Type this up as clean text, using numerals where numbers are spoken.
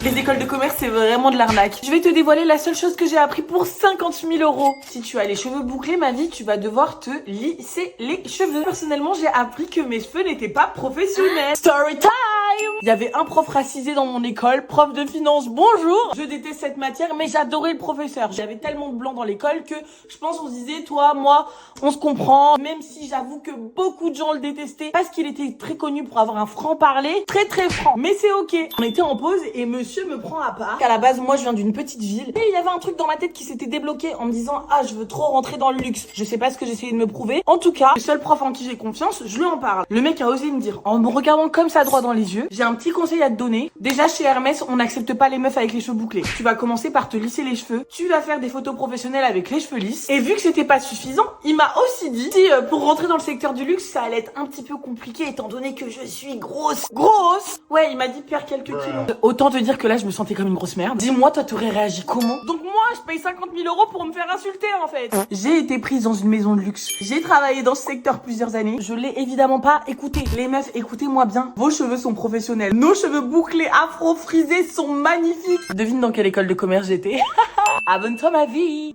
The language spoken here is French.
Les écoles de commerce, c'est vraiment de l'arnaque. Je vais te dévoiler la seule chose que j'ai appris pour 50 000 €. Si tu as les cheveux bouclés, ma vie, tu vas devoir te lisser les cheveux. Personnellement, j'ai appris que mes cheveux n'étaient pas professionnels. Story time! Il y avait un prof racisé dans mon école, prof de finance, bonjour. Je déteste cette matière, mais j'adorais le professeur. J'avais tellement de blanc dans l'école que je pense on se disait, toi, moi, on se comprend. Même si j'avoue que beaucoup de gens le détestaient parce qu'il était très connu pour avoir un franc-parler, très très franc. Mais c'est ok. On était en pause et monsieur me prend à part. À la base, moi, je viens d'une petite ville et il y avait un truc dans ma tête qui s'était débloqué en me disant, ah, je veux trop rentrer dans le luxe. Je sais pas ce que j'essayais de me prouver. En tout cas, le seul prof en qui j'ai confiance, je lui en parle. Le mec a osé me dire, en me regardant comme ça droit dans les yeux, j'ai un petit conseil à te donner. Déjà, chez Hermès, on n'accepte pas les meufs avec les cheveux bouclés. Tu vas commencer par te lisser les cheveux. Tu vas faire des photos professionnelles avec les cheveux lisses. Et vu que c'était pas suffisant, il m'a aussi dit, si pour rentrer dans le secteur du luxe, ça allait être un petit peu compliqué étant donné que je suis grosse. Grosse! Ouais, il m'a dit perdre quelques kilos. Autant te dire que là, je me sentais comme une grosse merde. Dis-moi, toi, t'aurais réagi comment? Donc moi, je paye 50 000 € pour me faire insulter, en fait. J'ai été prise dans une maison de luxe. J'ai travaillé dans ce secteur plusieurs années. Je l'ai évidemment pas écouté. Les meufs, écoutez-moi bien. Vos cheveux sont professionnels. Nos cheveux bouclés, afro, frisés sont magnifiques. Devine dans quelle école de commerce j'étais. Abonne-toi, ma vie.